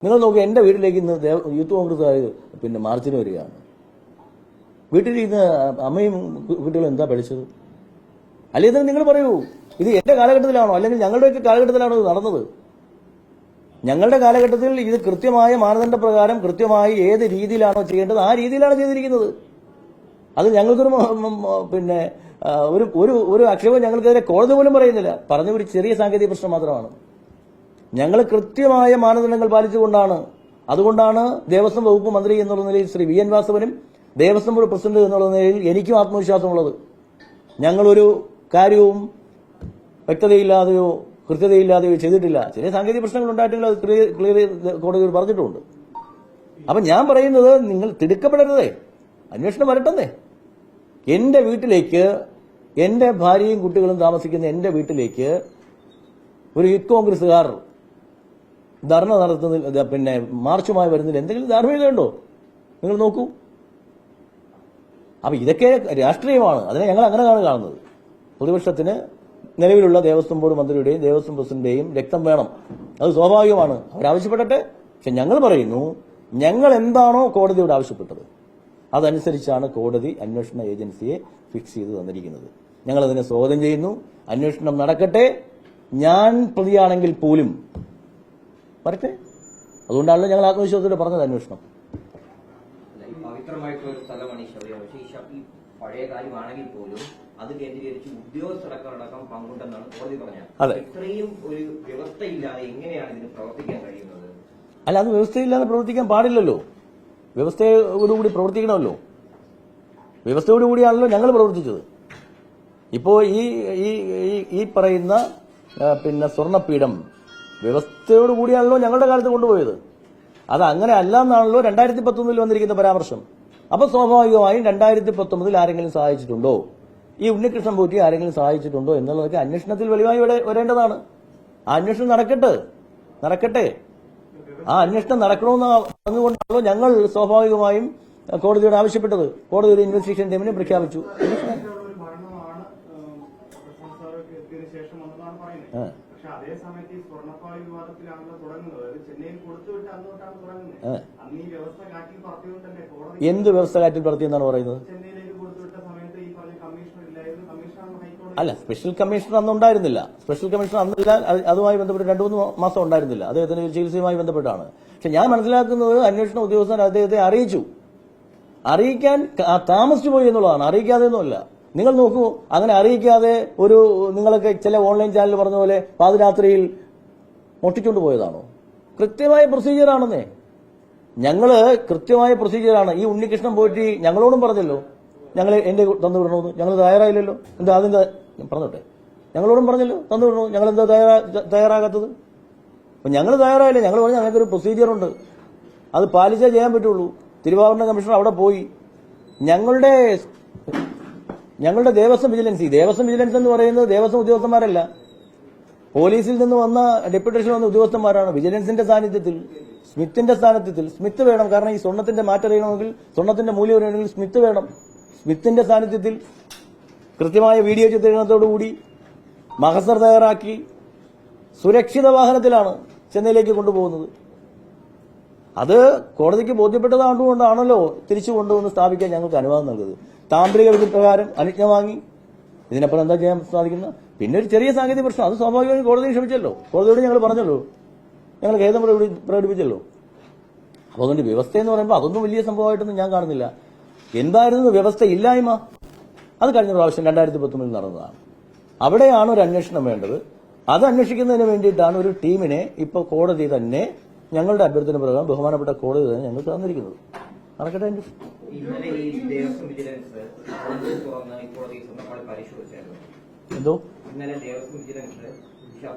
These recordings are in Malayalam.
നിങ്ങൾ നോക്കുക, എന്റെ വീട്ടിലേക്ക് ഇന്ന് യൂത്ത് കോൺഗ്രസ്സുകാർ പിന്നെ മാർച്ചിന് വരികയാണ്. വീട്ടിലിരുന്ന് അമ്മയും കുട്ടികളും എന്താ പഠിച്ചത്? അല്ലെങ്കിൽ നിങ്ങൾ പറയൂ, ഇത് എന്റെ കാലഘട്ടത്തിലാണോ അല്ലെങ്കിൽ ഞങ്ങളുടെയൊക്കെ കാലഘട്ടത്തിലാണോ ഇത് നടന്നത്? ഞങ്ങളുടെ കാലഘട്ടത്തിൽ ഇത് കൃത്യമായ മാനദണ്ഡ പ്രകാരം കൃത്യമായി ഏത് രീതിയിലാണോ ചെയ്യേണ്ടത് ആ രീതിയിലാണ് ചെയ്തിരിക്കുന്നത്. അത് ഞങ്ങൾക്കൊരു പിന്നെ ഒരു അക്ഷരവും ഞങ്ങൾക്കെതിരെ കോടതി പോലും പറയുന്നില്ല. പറഞ്ഞ ഒരു ചെറിയ സാങ്കേതിക പ്രശ്നം മാത്രമാണ്. ഞങ്ങൾ കൃത്യമായ മാനദണ്ഡങ്ങൾ പാലിച്ചുകൊണ്ടാണ്. അതുകൊണ്ടാണ് ദേവസ്വം വകുപ്പ് മന്ത്രി എന്നുള്ള നിലയിൽ ശ്രീ വി എൻ വാസവനും ദേവസ്വം ബോർഡ് പ്രസിഡന്റ് എന്നുള്ള നിലയിൽ എനിക്കും ആത്മവിശ്വാസമുള്ളത്. ഞങ്ങളൊരു കാര്യവും വ്യക്തതയില്ലാതെയോ കൃത്യതയില്ലാതെയോ ചെയ്തിട്ടില്ല. ചെറിയ സാങ്കേതിക പ്രശ്നങ്ങൾ ഉണ്ടായിട്ടെങ്കിൽ അത് ക്ലിയർ കോടതിയോട് പറഞ്ഞിട്ടുമുണ്ട്. അപ്പൊ ഞാൻ പറയുന്നത്, നിങ്ങൾ തിടുക്കപ്പെടരുതേ, അന്വേഷണം വരട്ടെന്നേ. എന്റെ വീട്ടിലേക്ക്, എന്റെ ഭാര്യയും കുട്ടികളും താമസിക്കുന്ന എന്റെ വീട്ടിലേക്ക് ഒരു യൂത്ത് കോൺഗ്രസുകാർ ധർണ നടത്തുന്നതിൽ പിന്നെ മാർച്ചുമായി വരുന്നതിൽ എന്തെങ്കിലും ധാർമ്മികതയുണ്ടോ? നിങ്ങൾ നോക്കൂ. അപ്പൊ ഇതൊക്കെ രാഷ്ട്രീയമാണ്. അതിനെ ഞങ്ങൾ അങ്ങനെയാണ് കാണുന്നത്. പ്രതിപക്ഷത്തിന് നിലവിലുള്ള ദേവസ്വം ബോർഡ് മന്ത്രിയുടെയും ദേവസ്വം പ്രസിഡന്റിന്റെയും രക്തം വേണം. അത് സ്വാഭാവികമാണ്. അവരാവശ്യപ്പെടട്ടെ. പക്ഷെ ഞങ്ങൾ പറയുന്നു, ഞങ്ങൾ എന്താണോ കോടതിയോട് ആവശ്യപ്പെട്ടത് അതനുസരിച്ചാണ് കോടതി അന്വേഷണ ഏജൻസിയെ ഫിക്സ് ചെയ്ത് തന്നിരിക്കുന്നത്. ഞങ്ങളതിനെ സ്വാഗതം ചെയ്യുന്നു. അന്വേഷണം നടക്കട്ടെ. ഞാൻ പ്രതിയാണെങ്കിൽ പോലും വരട്ടെ. അതുകൊണ്ടാണല്ലോ ഞങ്ങൾ ആത്മവിശ്വാസത്തോടെ പറഞ്ഞത് അന്വേഷണം. പവിത്രമായിട്ടുള്ള ഒരു സ്ഥലമാണ് ഈ ശബരിമല. പക്ഷേ ഈ പഴയ കാര്യമാണെങ്കിൽ പോലും അത് കേന്ദ്രീകരിച്ച് ഉദ്യോഗസ്ഥരടക്കം പങ്കുണ്ടെന്നാണ് കോടതി പറഞ്ഞത്. ഇത്രയും ഒരു വ്യവസ്ഥയില്ലാതെ എങ്ങനെയാണ് ഇതിന് പ്രവർത്തിക്കാൻ കഴിയുന്നത്? അല്ല, അത് വ്യവസ്ഥയില്ലാതെ പ്രവർത്തിക്കാൻ പാടില്ലല്ലോ. വ്യവസ്ഥയോടുകൂടി പ്രവർത്തിക്കണമല്ലോ. വ്യവസ്ഥയോടുകൂടിയാണല്ലോ ഞങ്ങൾ പ്രവർത്തിച്ചത്. ഇപ്പോ ഈ പറയുന്ന പിന്നെ സ്വർണ്ണപ്പീഠം വ്യവസ്ഥയോടുകൂടിയാണല്ലോ ഞങ്ങളുടെ കാലത്ത് കൊണ്ടുപോയത്. അത് അങ്ങനെ അല്ല എന്നാണല്ലോ 2019 വന്നിരിക്കുന്ന പരാമർശം. അപ്പൊ സ്വാഭാവികമായും 2019 ആരെങ്കിലും സഹായിച്ചിട്ടുണ്ടോ, ഈ ഉണ്ണികൃഷ്ണൻ പോറ്റി ആരെങ്കിലും സഹായിച്ചിട്ടുണ്ടോ എന്നുള്ളതൊക്കെ അന്വേഷണത്തിൽ വെളിവായി വരേണ്ടതാണ്. ആ അന്വേഷണം നടക്കട്ടെ. ആ അന്വേഷണം നടക്കണമെന്ന് പറഞ്ഞുകൊണ്ടാണല്ലോ ഞങ്ങൾ സ്വാഭാവികമായും കോടതിയോട് ആവശ്യപ്പെട്ടത്. കോടതി ഒരു ഇൻവെസ്റ്റിഗേഷൻ ടീമിനെ പ്രഖ്യാപിച്ചു. എന്ത് വ്യവസ്ഥ കാറ്റിൽ പറത്തിയെന്നാണ് പറയുന്നത്? അല്ല, സ്പെഷ്യൽ കമ്മീഷണർ അന്ന് ഉണ്ടായിരുന്നില്ല. സ്പെഷ്യൽ കമ്മീഷണർ അന്നില്ല. അതുമായി ബന്ധപ്പെട്ട് 2-3 മാസം ഉണ്ടായിരുന്നില്ല. അദ്ദേഹത്തിന് ചികിത്സയുമായി ബന്ധപ്പെട്ടാണ്. പക്ഷെ ഞാൻ മനസ്സിലാക്കുന്നത് അന്വേഷണ ഉദ്യോഗസ്ഥർ അദ്ദേഹത്തെ അറിയിക്കാൻ താമസിച്ചു പോയി എന്നുള്ളതാണ്. അറിയിക്കാതെയൊന്നുമല്ല. നിങ്ങൾ നോക്കൂ, അങ്ങനെ അറിയിക്കാതെ നിങ്ങളൊക്കെ ചില ഓൺലൈൻ ചാനൽ പറഞ്ഞ പോലെ പാതിരാത്രിയിൽ മൊട്ടിച്ചുകൊണ്ട് പോയതാണോ? കൃത്യമായ പ്രൊസീജിയറാണെന്നേ. ഞങ്ങള് കൃത്യമായ പ്രൊസീജിയറാണ്. ഈ ഉണ്ണികൃഷ്ണൻ പോറ്റി ഞങ്ങളോടും പറഞ്ഞല്ലോ, ഞങ്ങൾ എന്റെ തന്നു വിടണമെന്ന്. ഞങ്ങൾ തയ്യാറായില്ലല്ലോ. എന്താ അതിന്റെ പറഞ്ഞോട്ടെ, ഞങ്ങളോടും പറഞ്ഞല്ലോ തന്നു വിടണോ. ഞങ്ങൾ എന്താ തയ്യാറാകാത്തത്? അപ്പൊ ഞങ്ങൾ തയ്യാറായില്ല. ഞങ്ങൾ പറഞ്ഞ ഞങ്ങൾക്കൊരു പ്രൊസീജിയറുണ്ട്, അത് പാലിച്ചേ ചെയ്യാൻ പറ്റുള്ളൂ. തിരുവാഭരണ കമ്മീഷണർ അവിടെ പോയി. ഞങ്ങളുടെ ദേവസ്വം വിജിലൻസ് എന്ന് പറയുന്നത് ദേവസ്വം ഉദ്യോഗസ്ഥന്മാരല്ല, പോലീസിൽ നിന്ന് വന്ന ഡെപ്യൂട്ടേഷൻ വന്ന ഉദ്യോഗസ്ഥന്മാരാണ്. വിജിലൻസിന്റെ സാന്നിധ്യത്തിൽ, സ്മിത്തിന്റെ സാന്നിധ്യത്തിൽ. സ്മിത്ത് വേണം, കാരണം ഈ സ്വർണത്തിന്റെ മാറ്ററിയണമെങ്കിൽ, സ്വർണത്തിന്റെ മൂല്യം അറിയണമെങ്കിൽ സ്മിത്ത് വേണം. സ്മിത്തിന്റെ സാന്നിധ്യത്തിൽ കൃത്യമായ വീഡിയോ ചിത്രീകരണത്തോടുകൂടി മഹസർ തയ്യാറാക്കി സുരക്ഷിത വാഹനത്തിലാണ് ചെന്നൈയിലേക്ക് കൊണ്ടുപോകുന്നത്. അത് കോടതിക്ക് ബോധ്യപ്പെട്ടതാണ്ടുകൊണ്ടാണല്ലോ തിരിച്ചു കൊണ്ടുവന്ന് സ്ഥാപിക്കാൻ ഞങ്ങൾക്ക് അനുവാദം നൽകുന്നത്. താന്ത്രിക വിധി പ്രകാരം അനുജ്ഞ വാങ്ങി. ഇതിനപ്പുറം എന്താ ചെയ്യാൻ സാധിക്കുന്ന? പിന്നെ ഒരു ചെറിയ സാങ്കേതിക പ്രശ്നം, അത് സ്വാഭാവികമായും കോടതിയെ ക്ഷമിച്ചല്ലോ. കോടതിയോട് ഞങ്ങൾ പറഞ്ഞല്ലോ, ഞങ്ങൾ ഖേദം പ്രകടിപ്പിച്ചല്ലോ. അപ്പോൾ അതുകൊണ്ട് വ്യവസ്ഥ എന്ന് പറയുമ്പോൾ അതൊന്നും വലിയ സംഭവമായിട്ടൊന്നും ഞാൻ കാണുന്നില്ല. എന്തായിരുന്നു വ്യവസ്ഥ ഇല്ലായ്മ? അത് കഴിഞ്ഞ പ്രാവശ്യം 2019 നടന്നതാണ്. അവിടെയാണ് ഒരു അന്വേഷണം വേണ്ടത്. അത് അന്വേഷിക്കുന്നതിന് വേണ്ടിയിട്ടാണ് ഒരു ടീമിനെ ഇപ്പോൾ കോടതി തന്നെ, ഞങ്ങളുടെ അഭ്യർത്ഥന പ്രകാരം ബഹുമാനപ്പെട്ട കോടതി തന്നെ ഞങ്ങൾക്ക് തന്നിരിക്കുന്നത്. നടക്കട്ടെ. എന്തോ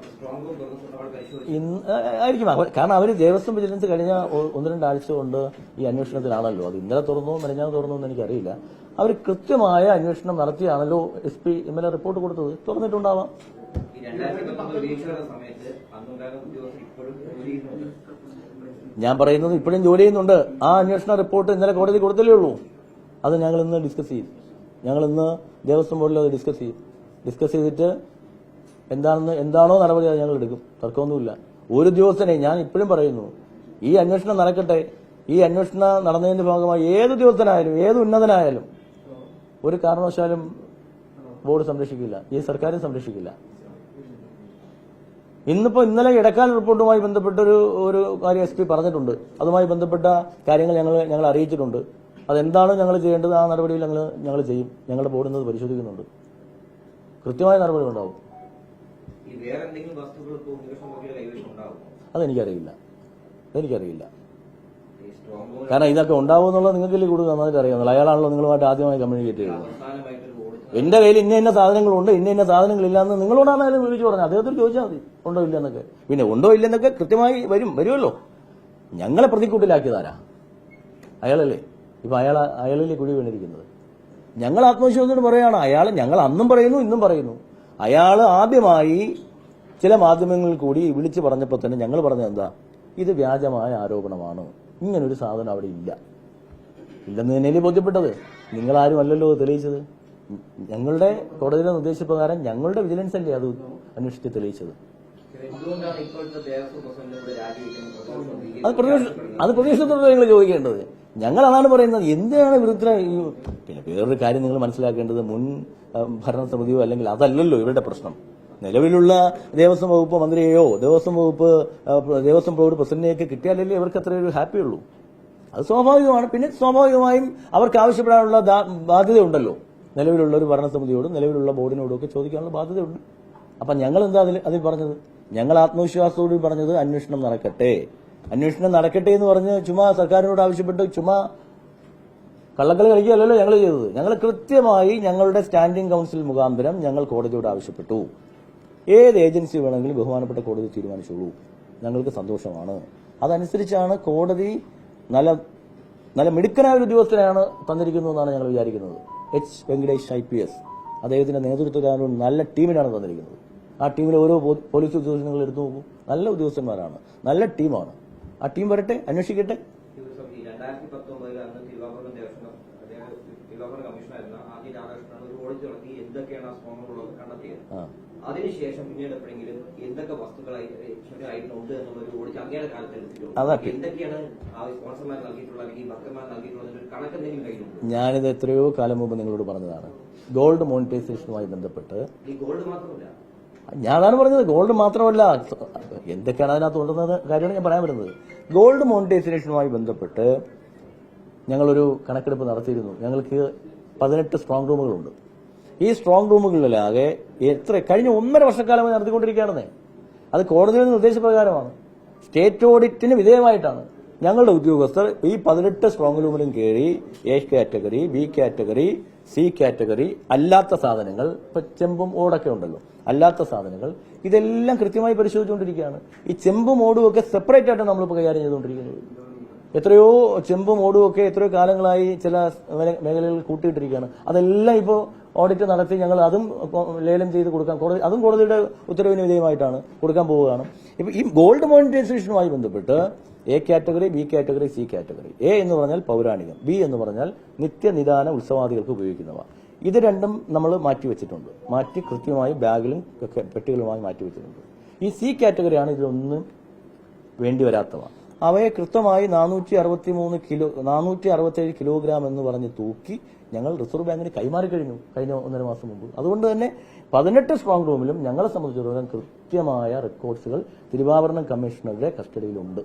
ആയിരിക്കും. കാരണം അവർ ദേവസ്വം വിജിലൻസ് കഴിഞ്ഞ 1-2 ആഴ്ച കൊണ്ട് ഈ അന്വേഷണത്തിലാണല്ലോ. അത് ഇന്നലെ തുറന്നോ മെനഞ്ഞാൽ തുറന്നോ എന്ന് എനിക്കറിയില്ല. അവർ കൃത്യമായ അന്വേഷണം നടത്തിയാണല്ലോ SP MLA റിപ്പോർട്ട് കൊടുത്തത്. തുറന്നിട്ടുണ്ടാവാം. ഞാൻ പറയുന്നത് ഇപ്പോഴും ജോലി ചെയ്യുന്നുണ്ട്. ആ അന്വേഷണ റിപ്പോർട്ട് ഇന്നലെ കോടതി കൊടുത്തല്ലേ ഉള്ളൂ. അത് ഞങ്ങൾ ഇന്ന് ഡിസ്കസ് ചെയ്യും. ഞങ്ങൾ ഇന്ന് ദേവസ്വം ബോർഡിൽ അത് ഡിസ്കസ് ചെയ്തിട്ട് എന്താണോ നടപടി അത് ഞങ്ങൾ എടുക്കും. തർക്കമൊന്നുമില്ല. ഒരു ഉദ്യോഗസ്ഥനെ, ഞാൻ ഇപ്പോഴും പറയുന്നു, ഈ അന്വേഷണം നടക്കട്ടെ. ഈ അന്വേഷണം നടന്നതിന്റെ ഭാഗമായി ഏത് ഉദ്യോഗസ്ഥനായാലും ഏത് ഉന്നതനായാലും ഒരു കാരണവശാലും ബോർഡ് സംരക്ഷിക്കില്ല, ഈ സർക്കാരും സംരക്ഷിക്കില്ല. ഇന്നലെ ഇടക്കാല റിപ്പോർട്ടുമായി ബന്ധപ്പെട്ട ഒരു കാര്യം SP പറഞ്ഞിട്ടുണ്ട്. അതുമായി ബന്ധപ്പെട്ട കാര്യങ്ങൾ ഞങ്ങൾ അറിയിച്ചിട്ടുണ്ട്. അതെന്താണ് ഞങ്ങൾ ചെയ്യേണ്ടത്, ആ നടപടിയിൽ ഞങ്ങൾ ചെയ്യും. ഞങ്ങളുടെ ബോർഡ് ഇന്നത് പരിശോധിക്കുന്നുണ്ട്. കൃത്യമായ നടപടി ഉണ്ടാവും. അതെനിക്കറിയില്ല. കാരണം ഇതൊക്കെ ഉണ്ടാവും എന്നുള്ളത് നിങ്ങൾക്ക് കൂടുതൽ നന്നായിട്ട് അറിയാവുന്നത്. അയാളാണല്ലോ നിങ്ങളുമായിട്ട് ആദ്യമായി കമ്മ്യൂണിക്കേറ്റ് ചെയ്യുന്നത്. എന്റെ കയ്യിൽ ഇന്ന സാധനങ്ങളുണ്ട്, ഇന്ന സാധനങ്ങളില്ലാന്ന് നിങ്ങളോടാണെങ്കിലും വിളിച്ചു പറഞ്ഞത്. അദ്ദേഹത്തോട് ചോദിച്ചാൽ മതി ഉണ്ടോ ഇല്ലെന്നൊക്കെ. പിന്നെ ഉണ്ടോ ഇല്ലെന്നൊക്കെ കൃത്യമായി വരുമല്ലോ. ഞങ്ങളെ പ്രതിക്കൂട്ടിലാക്കിയതാരാ? അയാളല്ലേ. ഇപ്പൊ അയാളിലെ കുഴി വീണിരിക്കുന്നത്. ഞങ്ങൾ ആത്മവിശ്വാസത്തോട് പറയുകയാണ്. ഞങ്ങൾ അന്നും പറയുന്നു ഇന്നും പറയുന്നു. അയാൾ ആദ്യമായി ചില മാധ്യമങ്ങളിൽ കൂടി വിളിച്ചു പറഞ്ഞപ്പോൾ തന്നെ ഞങ്ങൾ പറഞ്ഞത് എന്താ, ഇത് വ്യാജമായ ആരോപണമാണ്, ഇങ്ങനൊരു സാധനം അവിടെ ഇല്ലെന്ന് തന്നെയല്ലേ ബോധ്യപ്പെട്ടത്. നിങ്ങളാരും അല്ലല്ലോ തെളിയിച്ചത്. ഞങ്ങളുടെ കോടതിയുടെ നിർദ്ദേശപ്രകാരം ഞങ്ങളുടെ വിജിലൻസ് അല്ലേ അത് അന്വേഷിച്ച് തെളിയിച്ചത്. അത് പ്രതിപക്ഷത്തോട് നിങ്ങൾ ചോദിക്കേണ്ടത്. ഞങ്ങൾ അതാണ് പറയുന്നത്. എന്തിനാണ് വിരുദ്ധ? പിന്നെ വേറൊരു കാര്യം നിങ്ങൾ മനസ്സിലാക്കേണ്ടത്, മുൻ ഭരണസമിതിയോ അല്ലെങ്കിൽ അതല്ലല്ലോ ഇവരുടെ പ്രശ്നം. നിലവിലുള്ള ദേവസ്വം വകുപ്പ് മന്ത്രിയെയോ ദേവസ്വം ബോർഡ് പ്രസിഡന്റിനെയൊക്കെ കിട്ടിയാലല്ലേ ഇവർക്ക് അത്ര ഒരു ഹാപ്പി ഉള്ളൂ. അത് സ്വാഭാവികമാണ്. പിന്നെ സ്വാഭാവികമായും അവർക്ക് ആവശ്യപ്പെടാനുള്ള ബാധ്യതയുണ്ടല്ലോ. നിലവിലുള്ള ഒരു ഭരണസമിതിയോടും നിലവിലുള്ള ബോർഡിനോടും ഒക്കെ ചോദിക്കാനുള്ള ബാധ്യതയുണ്ട്. അപ്പൊ ഞങ്ങൾ എന്താ അതിൽ പറഞ്ഞത്? ഞങ്ങൾ ആത്മവിശ്വാസത്തോട് പറഞ്ഞത് അന്വേഷണം നടക്കട്ടെ എന്ന് പറഞ്ഞ് ചുമ്മാ സർക്കാരിനോട് ആവശ്യപ്പെട്ട് ചുമ്മാ കള്ളക്കളി കളിക്കുകയല്ലല്ലോ ഞങ്ങൾ ചെയ്തത്. ഞങ്ങൾ കൃത്യമായി ഞങ്ങളുടെ സ്റ്റാൻഡിംഗ് കൌൺസിൽ മുഖാന്തരം ഞങ്ങൾ കോടതിയോട് ആവശ്യപ്പെട്ടു. ഏത് ഏജൻസി വേണമെങ്കിലും ബഹുമാനപ്പെട്ട കോടതി തീരുമാനിച്ചോളൂ, ഞങ്ങൾക്ക് സന്തോഷമാണ്. അതനുസരിച്ചാണ് കോടതി നല്ല മിടുക്കനായ ഒരു ഉദ്യോഗസ്ഥനെയാണ് തന്നിരിക്കുന്നതെന്നാണ് ഞങ്ങൾ വിചാരിക്കുന്നത്. വെങ്കടേഷ് IPS അദ്ദേഹത്തിന്റെ നേതൃത്വത്തിലാണ് നല്ല ടീമിനാണ് തന്നിരിക്കുന്നത്. ആ ടീമിലെ ഓരോ പോലീസ് ഉദ്യോഗസ്ഥങ്ങൾ എടുത്തു നോക്കൂ, നല്ല ഉദ്യോഗസ്ഥന്മാരാണ്, നല്ല ടീമാണ്. ആ ടീം വരട്ടെ, അന്വേഷിക്കട്ടെ. അതിനുശേഷം പിന്നീട് എപ്പോഴെങ്കിലും എന്തൊക്കെ വസ്തുക്കളായി ഉണ്ട് എന്നുള്ളൊരു ഓടിച്ച് അങ്ങയുടെ കാലത്ത് എന്തൊക്കെയാണ് സ്പോൺസർമാർ നൽകിയിട്ടുള്ള അല്ലെങ്കിൽ ഭക്തന്മാർ നൽകിയിട്ടുള്ള കണക്ക് എന്തെങ്കിലും കയ്യിലുണ്ട്? ഞാനിത് എത്രയോ കാലം മുമ്പ് നിങ്ങളോട് പറഞ്ഞതാണ്. ഗോൾഡ് മോണിറ്റൈസേഷനുമായി ബന്ധപ്പെട്ട് ഈ ഗോൾഡ് മാത്രമല്ല, ഞാനാണ് പറഞ്ഞത്. ഗോൾഡ് മാത്രമല്ല, എന്തൊക്കെയാണ് അതിനകത്ത് കൊണ്ടുവന്ന കാര്യമാണ് ഞാൻ പറയാൻ വരുന്നത്. ഗോൾഡ് മോണിറ്റൈസേഷനുമായി ബന്ധപ്പെട്ട് ഞങ്ങളൊരു കണക്കെടുപ്പ് നടത്തിയിരുന്നു. ഞങ്ങൾക്ക് 18 സ്ട്രോങ് റൂമുകളുണ്ട്. ഈ സ്ട്രോങ് റൂമുകളിലാകെ കഴിഞ്ഞ 1.5 വർഷക്കാലമായി നടത്തിക്കൊണ്ടിരിക്കുകയാണെന്നേ. അത് കോടതിയുടെ നിർദ്ദേശപ്രകാരമാണ്, സ്റ്റേറ്റ് ഓഡിറ്റിന് വിധേയമായിട്ടാണ്. ഞങ്ങളുടെ ഉദ്യോഗസ്ഥർ ഈ 18 സ്ട്രോങ് റൂമിലും കയറി A category, B category, C category അല്ലാത്ത സാധനങ്ങൾ, ഇപ്പൊ ചെമ്പും ഓടൊക്കെ ഉണ്ടല്ലോ, അല്ലാത്ത സാധനങ്ങൾ ഇതെല്ലാം കൃത്യമായി പരിശോധിച്ചുകൊണ്ടിരിക്കുകയാണ്. ഈ ചെമ്പും ഓടും ഒക്കെ സെപ്പറേറ്റ് ആയിട്ടാണ് നമ്മളിപ്പോൾ കൈകാര്യം ചെയ്തുകൊണ്ടിരിക്കുന്നത്. എത്രയോ ചെമ്പും ഓടും ഒക്കെ എത്രയോ കാലങ്ങളായി ചില മേഖലകളിൽ കൂട്ടിയിട്ടിരിക്കുകയാണ്. അതെല്ലാം ഇപ്പോൾ ഓഡിറ്റ് നടത്തി ഞങ്ങൾ അതും ലേലം ചെയ്ത് കൊടുക്കാൻ അതും കോടതിയുടെ ഉത്തരവിന് വിധേയമായിട്ടാണ് കൊടുക്കാൻ പോവുകയാണ്. ഇപ്പൊ ഈ ഗോൾഡ് മോണിറ്റൈസേഷനുമായി ബന്ധപ്പെട്ട് A category, B category, C category. A എന്ന് പറഞ്ഞാൽ പൗരാണികം, B എന്ന് പറഞ്ഞാൽ നിത്യനിദാന ഉത്സവാദികൾക്ക് ഉപയോഗിക്കുന്നവ. ഇത് രണ്ടും നമ്മൾ മാറ്റിവെച്ചിട്ടുണ്ട്. മാറ്റി കൃത്യമായി ബാഗിലും പെട്ടികളുമായി മാറ്റിവെച്ചിട്ടുണ്ട്. ഈ C കാറ്റഗറിയാണ് ഇതിലൊന്നും വേണ്ടി വരാത്തവ. അവയെ കൃത്യമായി 467 കിലോഗ്രാം എന്ന് പറഞ്ഞ് തൂക്കി ഞങ്ങൾ റിസർവ് ബാങ്കിന് കൈമാറി കഴിഞ്ഞു കഴിഞ്ഞ 1.5 മാസം മുമ്പ്. അതുകൊണ്ട് തന്നെ 18 സ്ട്രോങ് റൂമിലും ഞങ്ങളെ സംബന്ധിച്ചിടത്തോളം കൃത്യമായ റെക്കോർഡ്സുകൾ തിരുവാഭരണം കമ്മീഷണറുടെ കസ്റ്റഡിയിലുണ്ട്.